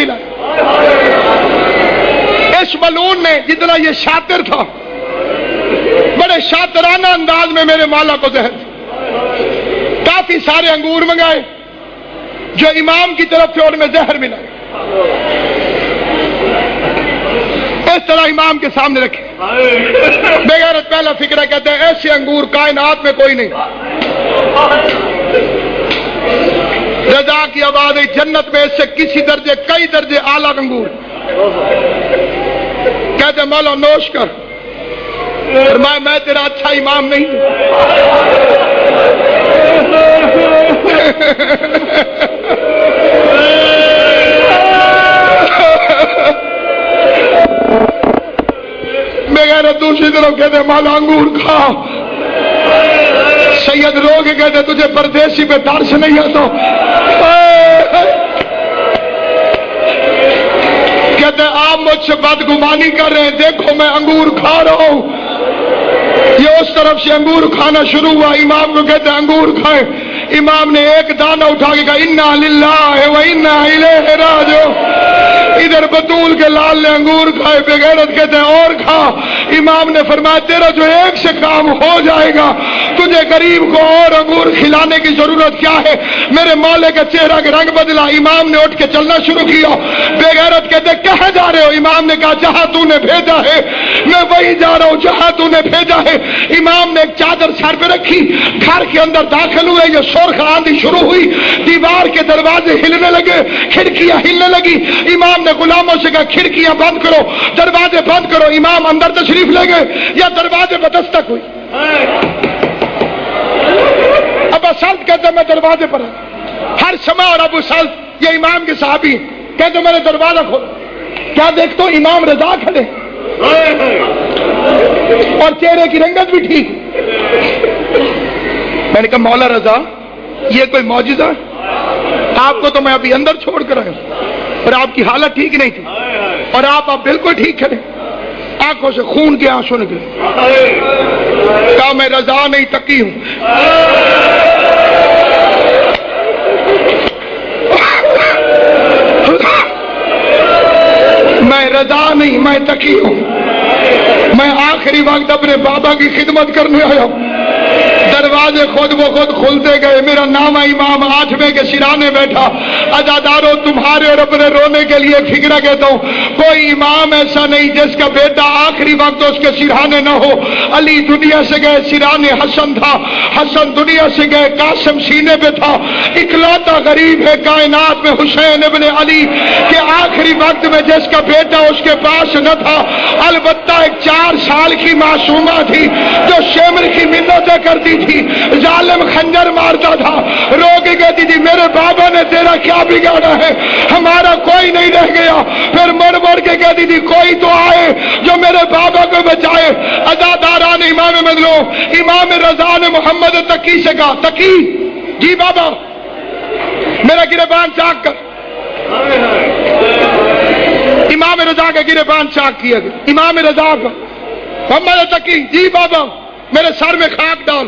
ملا۔ اس ملعون نے جتنا یہ شاطر تھا، بڑے شاطرانہ انداز میں میرے مولا کو زہر دیا۔ کافی سارے انگور منگائے جو امام کی طرف سے، ان میں زہر ملا، اس طرح امام کے سامنے رکھے۔ بے غیرت پہلا فکرہ کہتے ہیں ایسے انگور کائنات میں کوئی نہیں۔ رضا کی آواز ہے جنت میں اس سے کسی درجے کئی درجے اعلیٰ انگور۔ کہتے مولا نوش کر، میں تیرا اچھا امام نہیں ہوں۔ بغیر دوسری طرف کہتے مولا انگور کھا۔ سید رو کے کہتے تجھے پردیسی پہ ترس نہیں آتا؟ کہتے آپ مجھ سے بدگمانی کر رہے ہیں، دیکھو میں انگور کھا رہا ہوں۔ یہ اس طرف سے انگور کھانا شروع ہوا، امام کو کہتے انگور کھائے۔ امام نے ایک دانہ اٹھا کے کہا انا للہ و انا الیہ راجعون۔ ادھر بطول کے لال نے انگور کھائے، بے غیرت کہتے ہیں اور کھا۔ امام نے فرمایا تیرا جو ایک سے کام ہو جائے گا، تجھے غریب کو اور انگور کھلانے کی ضرورت کیا ہے؟ میرے مولا کا چہرہ کا رنگ بدلا، امام نے اٹھ کے چلنا شروع کیا۔ بے غیرت کہتے کہاں جا رہے ہو؟ امام نے کہا جہاں تو نے بھیجا ہے میں وہی جا رہا ہوں جہاں تو نے بھیجا ہے۔ امام نے ایک چادر سر پہ رکھی، گھر کے اندر داخل ہوئے، یہ سرخ آندھی شروع ہوئی، دیوار کے دروازے ہلنے لگے، کھڑکیاں ہلنے لگی۔ امام نے غلاموں سے کہا کھڑکیاں بند کرو، دروازے بند کرو۔ امام اندر تشریف لے گئے، یا دروازے پہ دستک ہوئی۔ ابا سلط کہتے میں دروازے پر ہوں۔ ہر سما اور ابو سلط یہ امام کے صحابی کہتے میں نے دروازہ کھولا، کیا دیکھتا ہوں امام رضا کھڑے اور چہرے کی رنگت بھی ٹھیک۔ میں نے کہا مولا رضا یہ کوئی معجزہ؟ آپ کو تو میں ابھی اندر چھوڑ کر آیا ہوں اور آپ کی حالت ٹھیک نہیں تھی، اور آپ بالکل ٹھیک کھڑے، آنکھوں سے خون کے آنسو نکلے۔ کہا میں رضا نہیں تقی ہوں۔ میں رضا نہیں، میں تقی ہوں۔ میں آخری وقت اپنے بابا کی خدمت کرنے آیا ہوں۔ دروازے خود بخود کھلتے گئے، میرا نام امام 8ویں کے سرانے بیٹھا۔ عزاداروں تمہارے اور اپنے رونے کے لیے فکرہ کہتا ہوں، کوئی امام ایسا نہیں جس کا بیٹا آخری وقت اس کے سرانے نہ ہو۔ علی دنیا سے گئے، سرانے حسن تھا، حسن دنیا سے گئے، قاسم سینے پہ تھا۔ اکلوتا غریب ہے کائنات میں حسین ابن علی کہ آخری وقت میں جس کا بیٹا اس کے پاس نہ تھا۔ البتہ ایک 4 سال کی معصومہ تھی جو شمر کی منتیں کرتی تھی، ظالم خنجر مارتا تھا، رو کے کہتی تھی میرے بابا نے تیرا کیا بگاڑا ہے، ہمارا کوئی نہیں رہ گیا۔ پھر مر مر کے کہتی تھی کوئی تو آئے جو میرے بابا کو بچائے۔ عزاداران امام مظلوم امام رضا نے محمد تقی سے کہا تقی جی بابا میرا گریبان چاک کر۔ امام رضا کا گریبان چاک کیا گیا۔ امام رضا کا محمد تقی جی بابا میرے سر میں خاک ڈال۔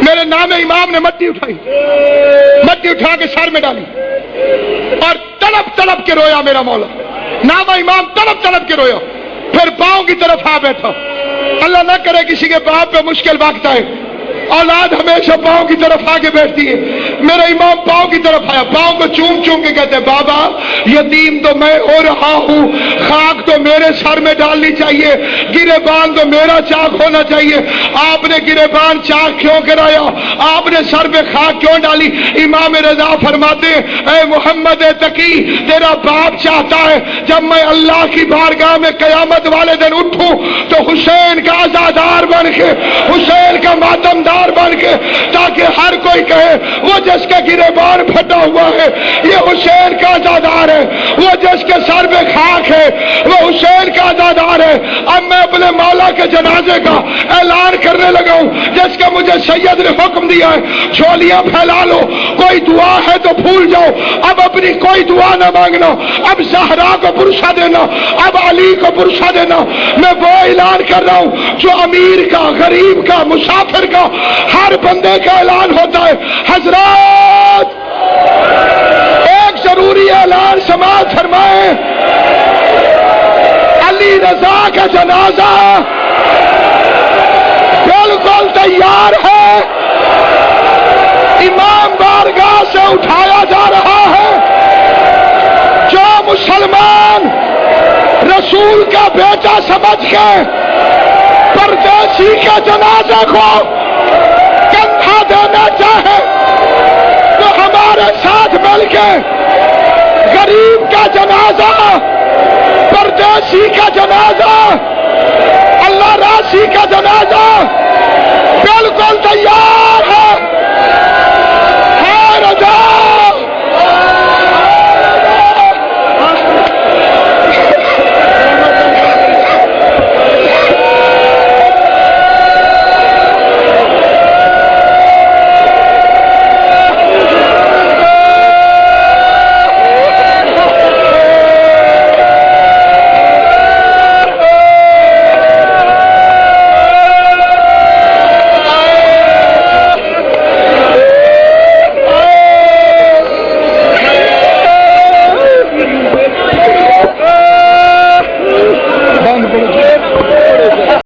میرے نام امام نے مٹی اٹھائی، مٹی اٹھا کے سر میں ڈالی اور تڑپ تڑپ کے رویا میرا مولا۔ نام امام تڑپ تڑپ کے رویا، پھر پاؤں کی طرف آ بیٹھا۔ اللہ نہ کرے کسی کے باپ پہ مشکل وقت آئے، اولاد ہمیشہ پاؤں کی طرف آگے بیٹھتی ہے۔ میرا امام پاؤں کی طرف آیا، پاؤں کو چوم چوم کے کہتے بابا یتیم تو میں ہو رہا ہوں، خاک تو میرے سر میں ڈالنی چاہیے، گریبان تو میرا چاک ہونا چاہیے۔ آپ نے گریبان چاک کیوں کرایا؟ آپ نے سر پہ خاک کیوں ڈالی؟ امام رضا فرماتے اے محمد تقی تیرا باپ چاہتا ہے جب میں اللہ کی بارگاہ میں قیامت والے دن اٹھوں تو حسین کا عزادار بن کے، حسین کا ماتمدار بن کے، تاکہ ہر کوئی کہے وہ جس کا گریبان پھٹا ہوا ہے یہ حسین کا عزادار ہے، وہ وہ جس کے سر پہ خاک ہے وہ حسین کا عزادار ہے. اب میں اپنے مولا کے جنازے کا اعلان کرنے لگا ہوں جس کا مجھے سید نے حکم دیا ہے. چھولیاں پھیلا لو, کوئی دعا ہے تو بھول جاؤ, اب اپنی کوئی دعا نہ مانگنا, اب زہرا کو پرسا دینا, اب علی کو پرسا دینا. میں وہ اعلان کر رہا ہوں جو امیر کا, غریب کا, مسافر کا, ہر بندے کا اعلان ہوتا ہے. حضرات ایک ضروری اعلان سماعت فرمائیں, علی رضا کا جنازہ بالکل تیار ہے, امام بارگاہ سے اٹھایا جا رہا ہے. جو مسلمان رسول کا بیٹا سمجھ کے پردیسی کے جنازے کو کندھا دینا چاہے تو ہمارے ساتھ مل کے غریب کا جنازہ, پردیسی کا جنازہ, اللہ راسی کا جنازہ بالکل تیار ہے.